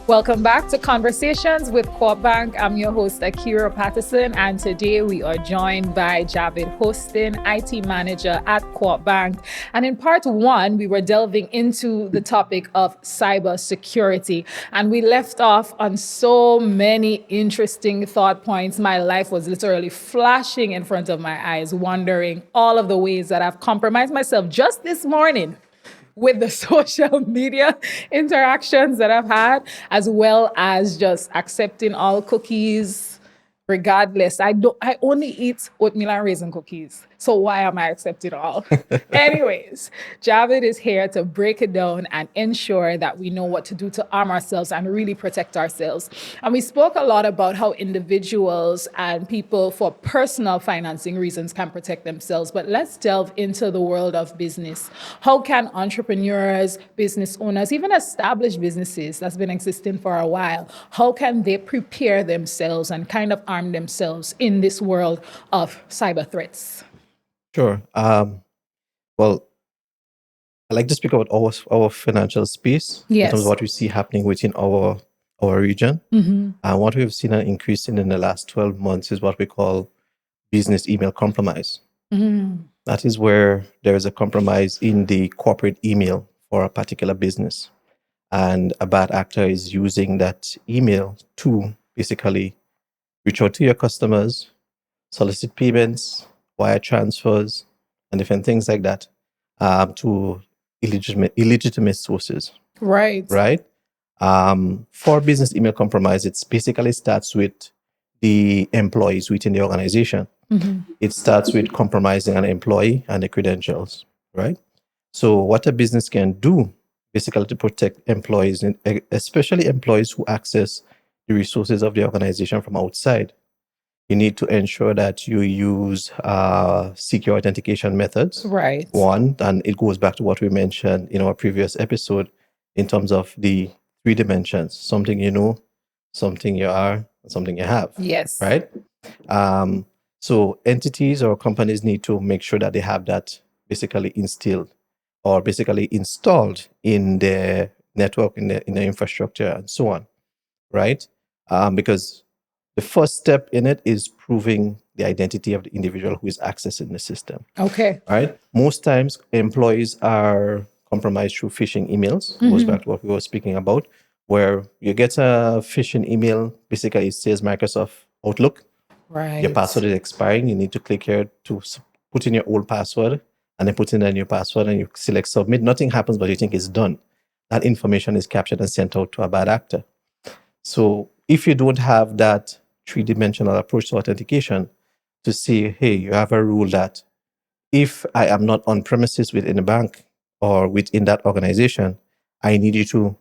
Welcome back to Conversations with Co-op Bank. I'm your host, Akira Patterson, and today we are joined by Javid Hostin, IT Manager at Co-op Bank. And in part one, we were delving into the topic of cybersecurity, and we left off on so many interesting thought points. My life was literally flashing in front of my eyes, wondering all of the ways that I've compromised myself just this morning with the social media interactions that I've had, as well as just accepting all cookies regardless. I only eat oatmeal and raisin cookies. So why am I accepting all? Anyways, Javid is here to break it down and ensure that we know what to do to arm ourselves and really protect ourselves. And we spoke a lot about how individuals and people for personal financing reasons can protect themselves. But let's delve into the world of business. How can entrepreneurs, business owners, even established businesses that's been existing for a while, how can they prepare themselves and kind of arm themselves in this world of cyber threats? Sure. Well, I like to speak about our financial space in terms of what we see happening within our region. And what we've seen an increase in the last 12 months is what we call business email compromise. That is where there is a compromise in the corporate email for a particular business. And a bad actor is using that email to basically reach out to your customers, solicit payments, wire transfers, and different things like that to illegitimate sources. Right. For business email compromise, it basically starts with the employees within the organization. It starts with compromising an employee and the credentials, right? So what a business can do basically to protect employees, especially employees who access the resources of the organization from outside, you need to ensure that you use secure authentication methods. Right. One, and it goes back to what we mentioned in our previous episode in terms of the 3 dimensions: something you know, something you are, and something you have. Yes. Right? So entities or companies need to make sure that they have that basically instilled or basically installed in their network, in the infrastructure, and so on. Right? Because the first step in it is proving the identity of the individual who is accessing the system. Okay. Right? Most times, employees are compromised through phishing emails. Goes back to what we were speaking about, where you get a phishing email. Basically, it says Microsoft Outlook. Right. Your password is expiring. You need to click here to put in your old password, and then put in a new password, and you select submit. Nothing happens, but you think it's done. That information is captured and sent out to a bad actor. So if you don't have that 3-dimensional approach to authentication to say, hey, you have a rule that if I am not on premises within a bank or within that organization, I need you to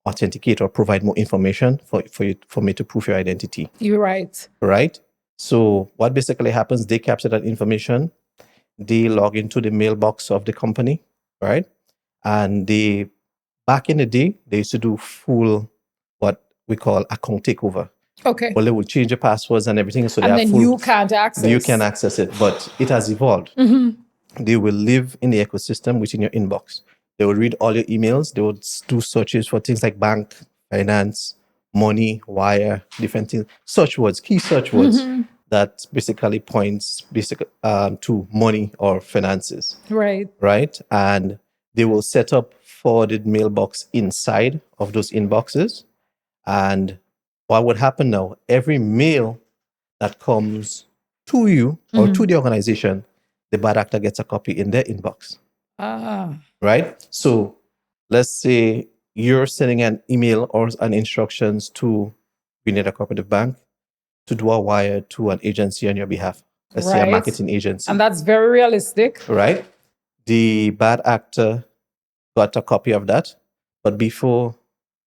authenticate or provide more information for me to prove your identity. You're right. Right? So what basically happens, they capture that information, they log into the mailbox of the company, right? And they, back in the day, they used to do full, what we call account takeover. Okay. Well, they will change the passwords and everything. So and they then full, you can't access. You can access it, but it has evolved. They will live in the ecosystem within your inbox. They will read all your emails. They will do searches for things like bank, finance, money, wire, different things. Search words, key search words that basically points to money or finances. Right. Right? And they will set up forwarded mailbox inside of those inboxes. And what would happen now? Every mail that comes to you or to the organization, the bad actor gets a copy in their inbox. Right? So let's say you're sending an email or an instructions to Grenada Co-operative Bank to do a wire to an agency on your behalf. Let's say a marketing agency. And that's very realistic. Right? The bad actor got a copy of that, but before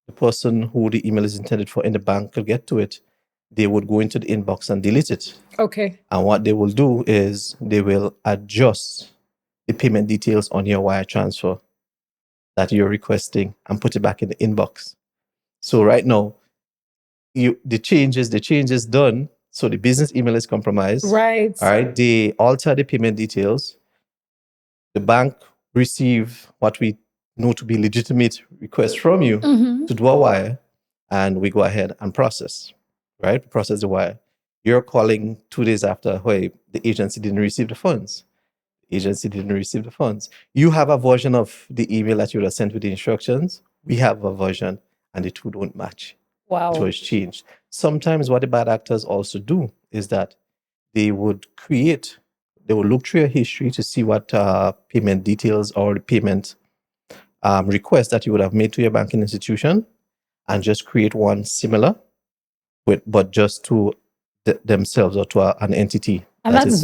the person who the email is intended for in the bank could get to it, they would go into the inbox and delete it. Okay. And what they will do is they will adjust the payment details on your wire transfer that you're requesting and put it back in the inbox. So right now, the change is done. So the business email is compromised. Right. All right. They alter the payment details. The bank receive what we know to be legitimate request from you to do a wire. and we go ahead and process, right? Process the wire. You're calling 2 days after, hey, the agency didn't receive the funds. Agency didn't receive the funds. You have a version of the email that you would have sent with the instructions. We have a version, and the two don't match. Wow. It was changed. Sometimes what the bad actors also do is that they would look through your history to see what payment details or the payment request that you would have made to your banking institution, and just create one similar, but just to themselves or to an entity. And that's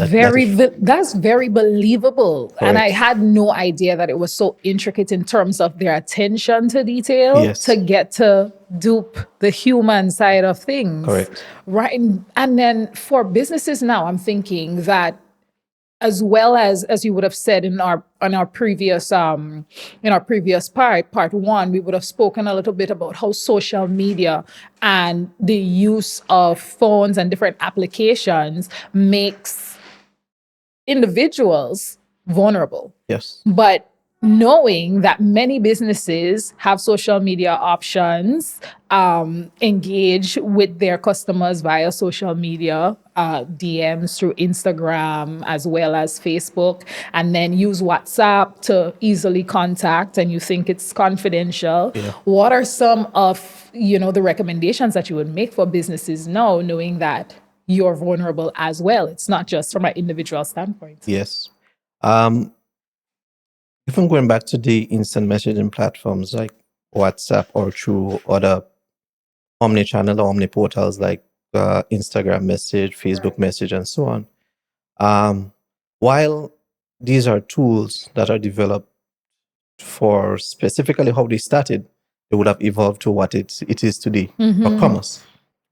very believable. Correct. And I had no idea that it was so intricate in terms of their attention to detail to get to dupe the human side of things. Correct. Right. And then for businesses now, I'm thinking that, as well as you would have said in our previous part one, we would have spoken a little bit about how social media and the use of phones and different applications makes individuals vulnerable. Yes. But knowing that many businesses have social media options, engage with their customers via social media, DMs through Instagram as well as Facebook, and then use WhatsApp to easily contact, and you think it's confidential. Yeah. What are some of, the recommendations that you would make for businesses now, knowing that you're vulnerable as well? It's not just from an individual standpoint. Yes. Even going back to the instant messaging platforms like WhatsApp or through other omni-channel or omni-portals like Instagram message, Facebook message, and so on. While these are tools that are developed for specifically how they started, they would have evolved to what it is today for commerce,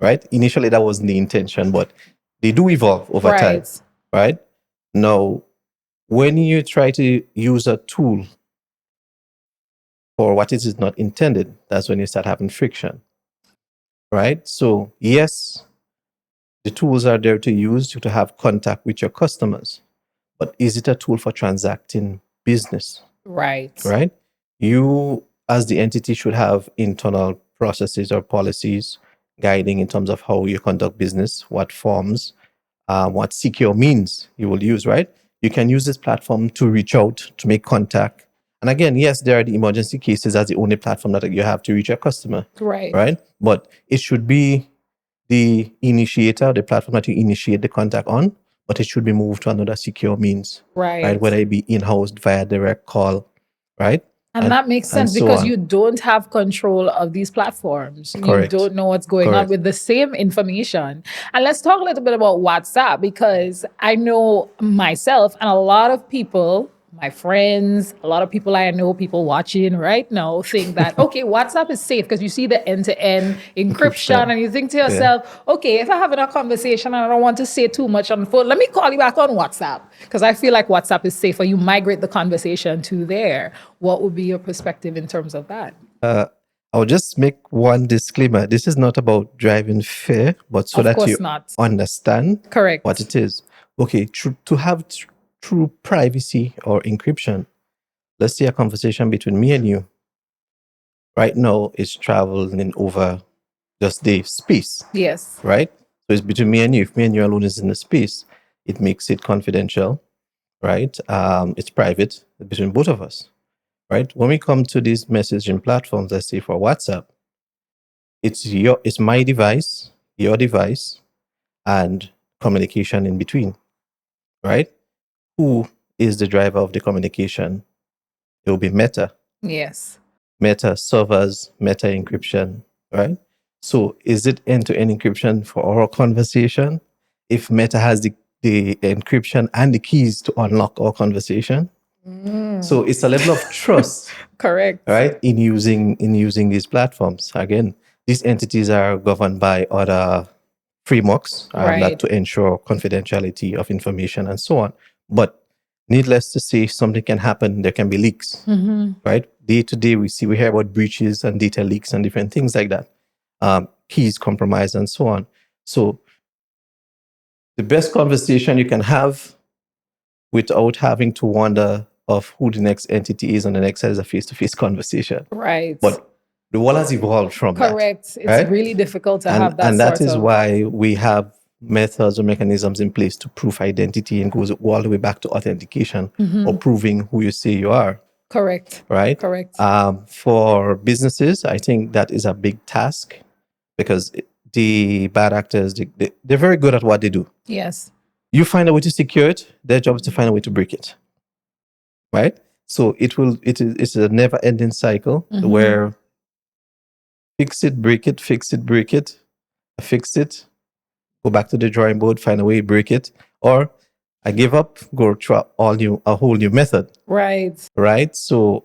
right? Initially, that wasn't the intention, but they do evolve over time, right? Now, when you try to use a tool for what it is not intended, that's when you start having friction, right? So yes, the tools are there to use to have contact with your customers, but is it a tool for transacting business? Right. Right? You, as the entity, should have internal processes or policies guiding in terms of how you conduct business, what forms, what secure means you will use, right? You can use this platform to reach out, to make contact. And again, yes, there are the emergency cases as the only platform that you have to reach your customer. Right? But it should be the initiator, the platform that you initiate the contact on, but it should be moved to another secure means. Right? Whether it be in-house via direct call, right? And that makes sense because you don't have control of these platforms. Correct. You don't know what's going on with the same information. And let's talk a little bit about WhatsApp, because I know myself and a lot of people, my friends, a lot of people I know, people watching right now, think that, okay, WhatsApp is safe because you see the end-to-end encryption and you think to yourself, okay, if I'm having a conversation and I don't want to say too much on the phone, let me call you back on WhatsApp because I feel like WhatsApp is safer. You migrate the conversation to there. What would be your perspective in terms of that? I'll just make one disclaimer. This is not about driving fear, but so that you understand what it is. Okay, to have true privacy or encryption, let's say a conversation between me and you right now is traveling over just the space. Yes. Right? So it's between me and you. If me and you alone is in the space, it makes it confidential, right? It's private between both of us, right? When we come to these messaging platforms, let's say for WhatsApp, it's my device, your device, and communication in between, right? Who is the driver of the communication? It will be Meta. Yes. Meta servers, Meta encryption, right? So is it end-to-end encryption for our conversation? If Meta has the encryption and the keys to unlock our conversation? So it's a level of trust. Correct. Right? In using these platforms. Again, these entities are governed by other frameworks that to ensure confidentiality of information and so on. But needless to say, something can happen. There can be leaks, right? Day to day, we hear about breaches and data leaks and different things like that. Keys compromised and so on. So the best conversation you can have without having to wonder of who the next entity is on the next side is a face-to-face conversation. Right. But the world has evolved from Correct. that. It's Right? really difficult to have that And that sort is of. why we have methods or mechanisms in place to prove identity, and goes all the way back to authentication or proving who you say you are. Correct. Right? Correct. For businesses, I think that is a big task, because the bad actors, they're very good at what they do. Yes. You find a way to secure it, their job is to find a way to break it. Right? So it's a never ending cycle where fix it, break it, fix it, break it, fix it, go back to the drawing board, find a way, break it, or I give up, go try a whole new method. Right. Right. So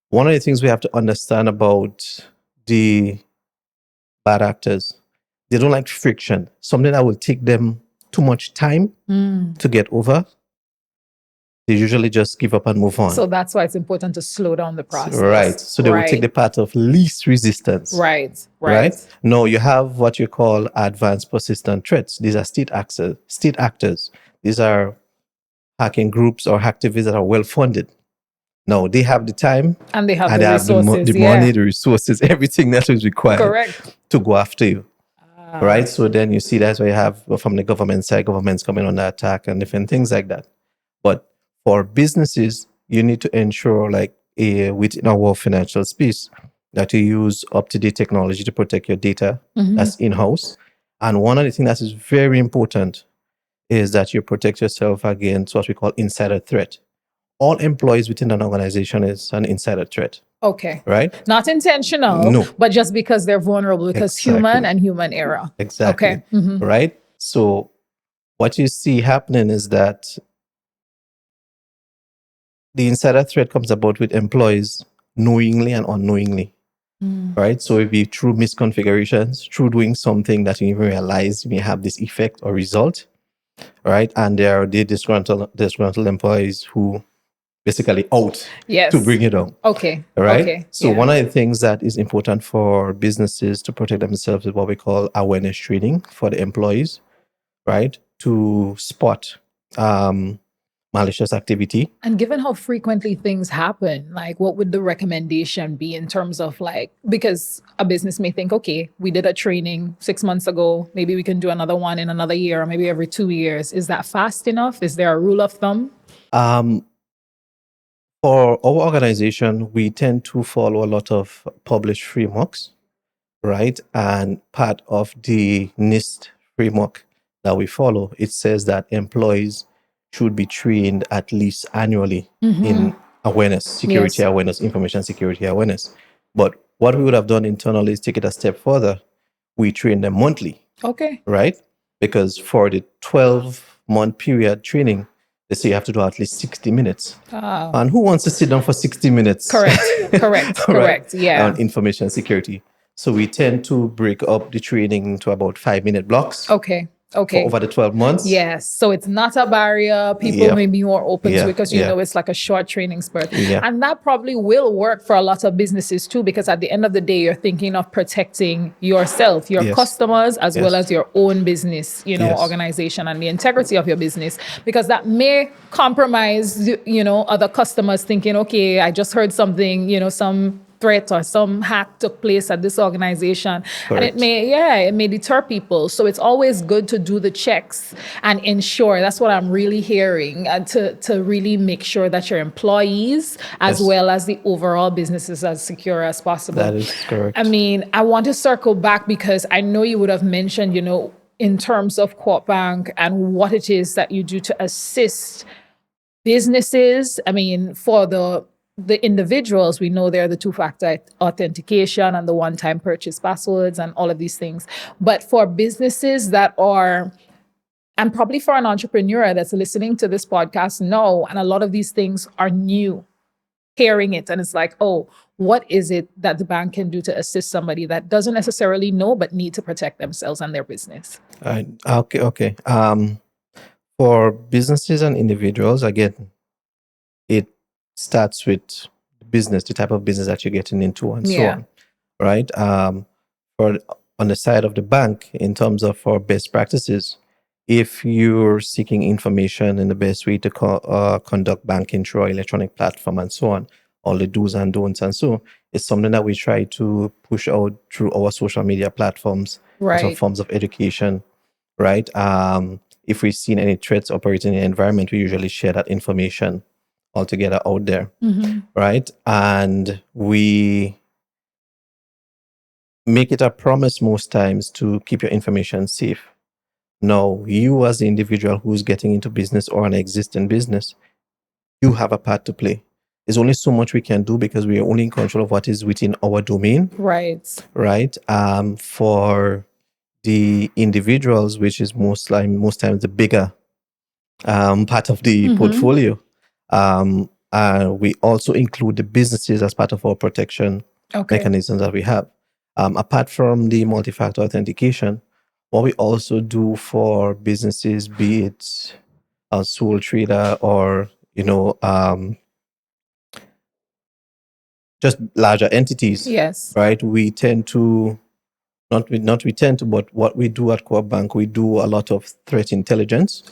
one of the things we have to understand about the bad actors, they don't like friction. Something that will take them too much time to get over, they usually just give up and move on. So that's why it's important to slow down the process. Right. So they will take the path of least resistance. Right. No, you have what you call advanced persistent threats. These are state actors. These are hacking groups or activists that are well funded. No, they have the time and they have the resources, the money, the resources, everything that is required to go after you. Right. So then you see that's why you have from the government side, governments coming on the attack and different things like that. But for businesses, you need to ensure, like within our financial space, that you use up-to-date technology to protect your data that's in-house. And one of the things that is very important is that you protect yourself against what we call insider threat. All employees within an organization is an insider threat. Okay. Right? Not intentional, no, but just because they're vulnerable, because human and human error. Exactly. Okay. Right? So what you see happening is that the insider threat comes about with employees knowingly and unknowingly. Right? So it be through misconfigurations, through doing something that you even realize may have this effect or result. Right? And there are the disgruntled employees who basically out to bring it down. Okay. Right? Okay. So one of the things that is important for businesses to protect themselves is what we call awareness training for the employees, right? To spot malicious activity. And given how frequently things happen, like what would the recommendation be in terms of like, because a business may think, okay, we did a training 6 months ago, maybe we can do another one in another year or maybe every 2 years. Is that fast enough? Is there a rule of thumb? For our organization, we tend to follow a lot of published frameworks, right? And part of the NIST framework that we follow, it says that employees should be trained at least annually in awareness, security awareness, information security awareness. But what we would have done internally is take it a step further. We train them monthly. Okay. Right? Because for the 12-month period training, they say you have to do at least 60 minutes. And who wants to sit down for 60 minutes? Correct. Yeah. On information security. So we tend to break up the training into about 5-minute blocks. Okay. For over the 12 months. Yes. So it's not a barrier. People may be more open to it because you know it's like a short training spurt. And that probably will work for a lot of businesses too, because at the end of the day, you're thinking of protecting yourself, your customers, as well as your own business, organization and the integrity of your business, because that may compromise, other customers thinking, okay, I just heard something, some threat or some hack took place at this organization. Correct. And it may deter people. So it's always good to do the checks and ensure, that's what I'm really hearing, to really make sure that your employees as well as the overall business is as secure as possible. That is correct. I mean, I want to circle back because I know you would have mentioned, in terms of Co-op and what it is that you do to assist businesses. I mean, for the individuals, we know they're the two-factor authentication and the one-time purchase passwords and all of these things. But for businesses that are, and probably for an entrepreneur that's listening to this podcast, and a lot of these things are new, hearing it. And it's like, oh, what is it that the bank can do to assist somebody that doesn't necessarily know, but need to protect themselves and their business? Okay. For businesses and individuals, again, it starts with business, the type of business that you're getting into and so on, right? For on the side of the bank, in terms of our best practices, if you're seeking information in the best way to conduct banking through our electronic platform and so on, all the do's and don'ts. And so it's something that we try to push out through our social media platforms, some forms of education, right? If we've seen any threats operating in the environment, we usually share that information altogether out there, right? And we make it a promise most times to keep your information safe. Now, you as the individual who's getting into business or an existing business, you have a part to play. There's only so much we can do because we are only in control of what is within our domain. Right. For the individuals, which is most times the bigger part of the portfolio, we also include the businesses as part of our protection mechanisms that we have. Apart from the multi-factor authentication, what we also do for businesses, be it a sole trader or just larger entities, right? We tend to but what we do at Co-op Bank, we do a lot of threat intelligence.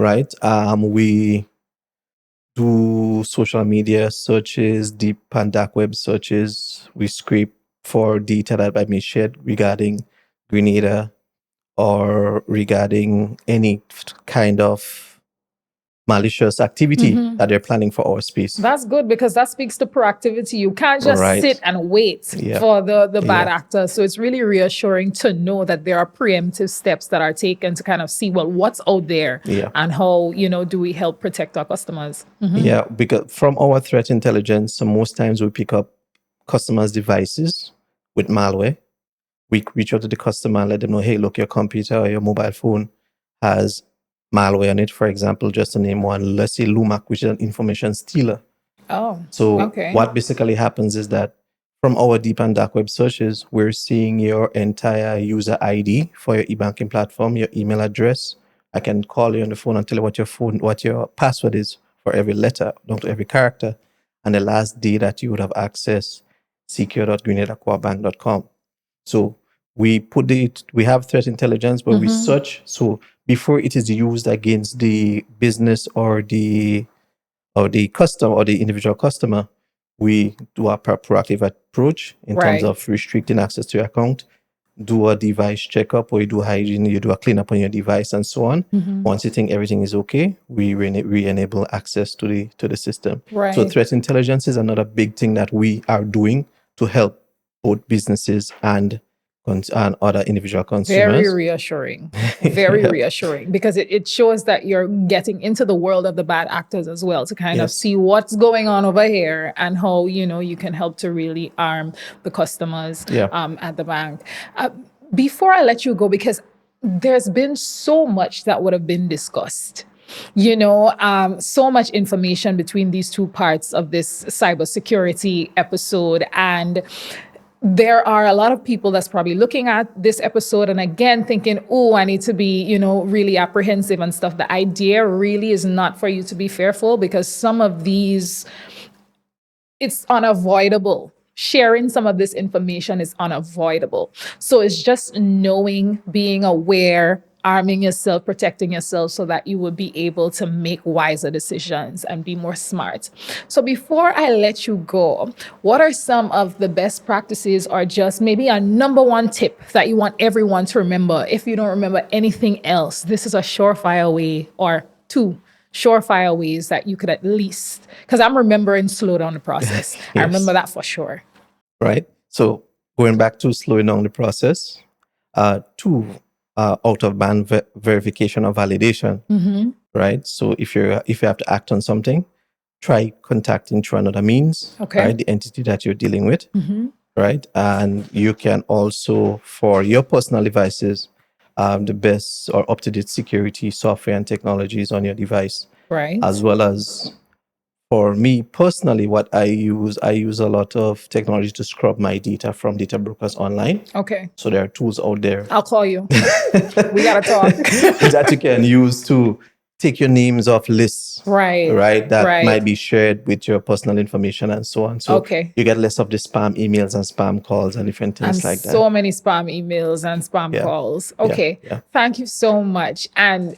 Right? We do social media searches, deep and dark web searches. We scrape for data that might be shared regarding Grenada or regarding any kind of malicious activity that they're planning for our space. That's good because that speaks to proactivity. You can't just sit and wait for the bad actors. So it's really reassuring to know that there are preemptive steps that are taken to kind of see, well, what's out there and how, do we help protect our customers? Yeah, because from our threat intelligence, so most times we pick up customers' devices with malware. We reach out to the customer and let them know, hey, look, your computer or your mobile phone has malware on it. For example, just to name one, let's say Lumac, which is an information stealer. What basically happens is that from our deep and dark web searches, we're seeing your entire user ID for your e-banking platform, your email address. I can call you on the phone and tell you what your password is for every letter, down to every character, and the last day that you would have access, secure.grenada.coopbank.com. So we have threat intelligence, but we search. So before it is used against the business or the customer or the individual customer, we do a proactive approach in terms of restricting access to your account, do a device checkup, or you do hygiene, you do a cleanup on your device and so on. Once you think everything is okay, we re-enable access to the system. So threat intelligence is another big thing that we are doing to help both businesses and other individual consumers. Very reassuring. Very reassuring because it shows that you're getting into the world of the bad actors as well to kind of see what's going on over here and how, you can help to really arm the customers at the bank. Before I let you go, because there's been so much that would have been discussed. So much information between these two parts of this cybersecurity episode. And there are a lot of people that's probably looking at this episode and again thinking, oh, I need to be, really apprehensive and stuff. The idea really is not for you to be fearful because some of these, it's unavoidable. Sharing some of this information is unavoidable. So it's just knowing, being aware, arming yourself, protecting yourself so that you will be able to make wiser decisions and be more smart. So before I let you go, what are some of the best practices or just maybe a number one tip that you want everyone to remember? If you don't remember anything else, this is a surefire way or two surefire ways that you could at least, because I'm remembering slow down the process. I remember that for sure. Right. So going back to slowing down the process, two, out of band verification or validation, right? So if you have to act on something, try contacting through another means, right? The entity that you're dealing with, right? And you can also, for your personal devices, the best or up-to-date security software and technologies on your device, right? As well as for me personally, what I use a lot of technology to scrub my data from data brokers online. So there are tools out there. I'll call you. We got to talk. That you can use to take your names off lists. Right. That might be shared with your personal information and so on. So you get less of the spam emails and spam calls and different things like that. So many spam emails and spam calls. Thank you so much. And,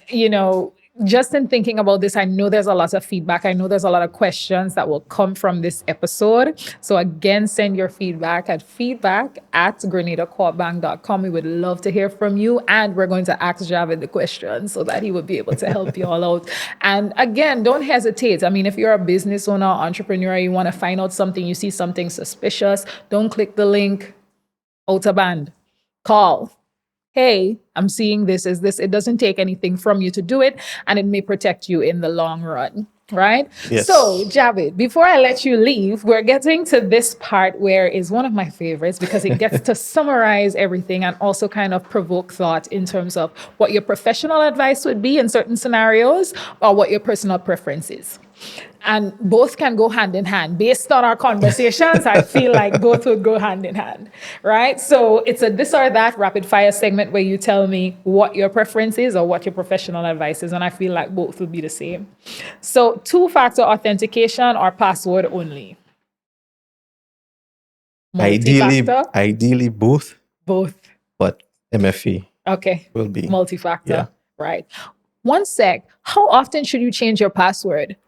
just in thinking about this, I know there's a lot of feedback. I know there's a lot of questions that will come from this episode. So again, send your feedback at feedback@grenadacorpbank.com. We would love to hear from you. And we're going to ask Javed the questions so that he would be able to help you all out. And again, don't hesitate. I mean, if you're a business owner, entrepreneur, you want to find out something, you see something suspicious, don't click the link, out of band, call. Hey, I'm seeing this. Is this? It doesn't take anything from you to do it, and it may protect you in the long run, right? Yes. So, Javed, before I let you leave, we're getting to this part where is one of my favorites because it gets to summarize everything and also kind of provoke thought in terms of what your professional advice would be in certain scenarios or what your personal preference is. And both can go hand in hand. Based on our conversations, I feel like both would go hand in hand, right? So it's a this or that rapid fire segment where you tell me what your preference is or what your professional advice is. And I feel like both would be the same. So 2-factor authentication or password only? Ideally both. Both. But MFA. Okay. Will be. Multi-factor. Yeah. Right. One sec. How often should you change your password?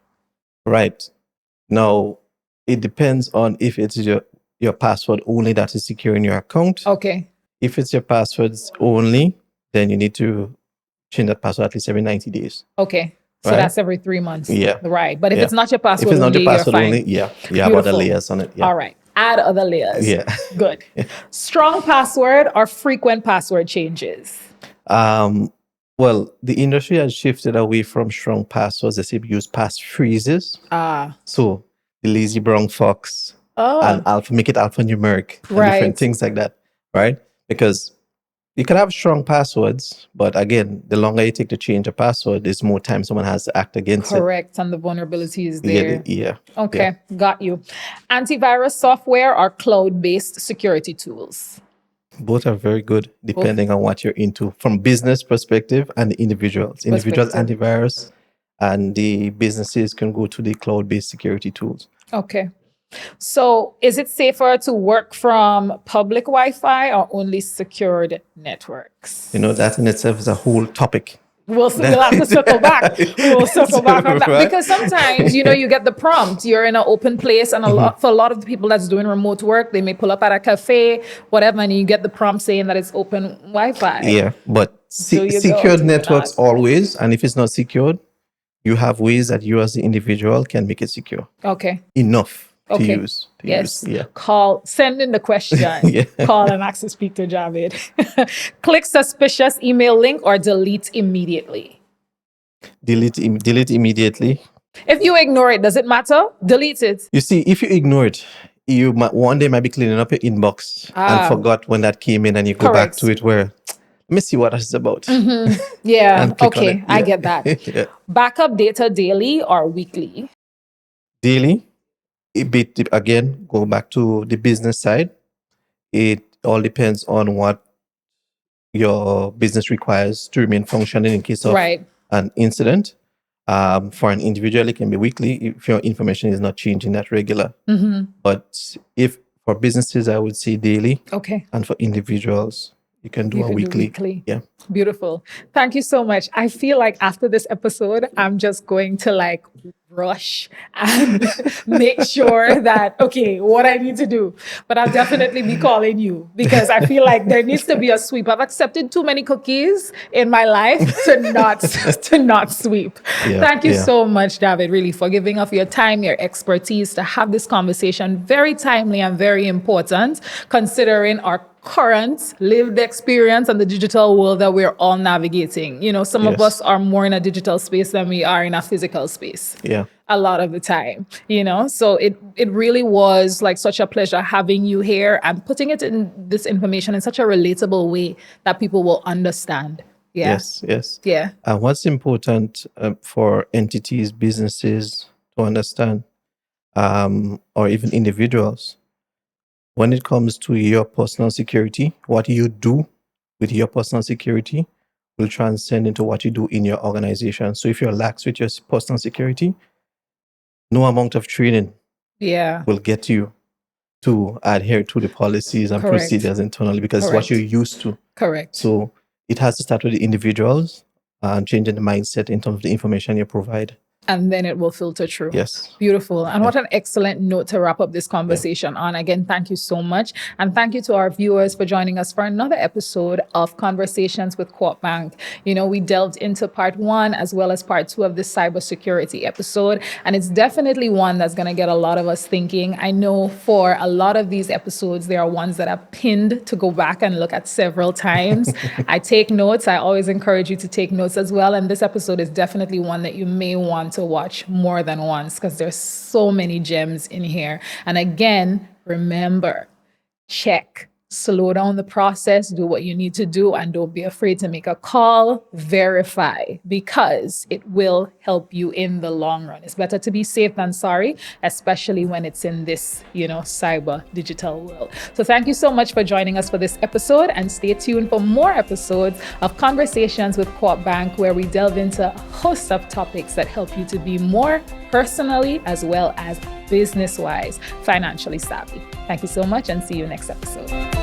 Right. Now, it depends on if it's your password only that is secure in your account. Okay. If it's your passwords only, then you need to change that password at least every 90 days. Okay. So right? That's every 3 months. Yeah. Right. But if it's not your password only, if it's not your password only, only, you have other layers on it. Yeah. All right. Add other layers. Yeah. Good. Strong password or frequent password changes? Well, the industry has shifted away from strong passwords. They say use passphrases. So the lazy brown fox and make it alphanumeric and different things like that, right? Because you can have strong passwords, but again, the longer you take to change a password, there's more time someone has to act against it. Correct, and the vulnerability is there. Yeah. Okay, got you. Antivirus software or cloud-based security tools? Both are very good depending on what you're into from business perspective and the individuals. Individual antivirus and the businesses can go to the cloud-based security tools. Okay. So is it safer to work from public Wi-Fi or only secured networks? That in itself is a whole topic. We'll have to circle back. We'll circle back on that. Right? Because sometimes, you get the prompt. You're in an open place, and for a lot of the people that's doing remote work, they may pull up at a cafe, whatever, and you get the prompt saying that it's open Wi-Fi. Yeah, but secured networks always, and if it's not secured, you have ways that you as the individual can make it secure. Okay. Enough. To use. Yeah. Send in the question. Call and ask to speak to Javed. Click suspicious email link or delete immediately. Delete immediately. If you ignore it, does it matter? Delete it. You see, if you ignore it, you one day might be cleaning up your inbox and forgot when that came in, and you go back to it where, let me see what it's about. Yeah. Okay. I get that. Backup data daily or weekly? Daily. Again, go back to the business side. It all depends on what your business requires to remain functioning in case of an incident. For an individual, it can be weekly if your information is not changing that regular. But if for businesses, I would say daily. Okay. And for individuals, you can do weekly. Yeah. Beautiful. Thank you so much. I feel like after this episode, I'm just going to rush and make sure that, okay, what I need to do. But I'll definitely be calling you because I feel like there needs to be a sweep. I've accepted too many cookies in my life to not sweep. Thank you so much, David, really, for giving of your time, your expertise to have this conversation. Very timely and very important, considering our current lived experience and the digital world that we're all navigating. Some of us are more in a digital space than we are in a physical space. Yeah. A lot of the time, so it really was such a pleasure having you here and putting it in this information in such a relatable way that people will understand. Yeah. Yes. Yeah. And what's important for entities, businesses to understand, or even individuals, when it comes to your personal security, what you do with your personal security will transcend into what you do in your organization. So if you're lax with your personal security, no amount of training will get you to adhere to the policies and procedures internally because it's what you're used to. Correct. So it has to start with the individuals changing the mindset in terms of the information you provide. And then it will filter through. Yes. Beautiful. And what an excellent note to wrap up this conversation on. Again, thank you so much. And thank you to our viewers for joining us for another episode of Conversations with Co-op Bank. You know, we delved into part 1 as well as part 2 of this cybersecurity episode. And it's definitely one that's going to get a lot of us thinking. I know for a lot of these episodes, there are ones that are pinned to go back and look at several times. I take notes. I always encourage you to take notes as well. And this episode is definitely one that you may want to watch more than once because there's so many gems in here. And again, remember, check, slow down the process, do what you need to do, and don't be afraid to make a call, verify, because it will help you in the long run. It's better to be safe than sorry, especially when it's in this, cyber digital world. So thank you so much for joining us for this episode, and stay tuned for more episodes of Conversations with Co-op Bank, where we delve into a host of topics that help you to be more personally as well as business-wise, financially savvy. Thank you so much, and see you next episode.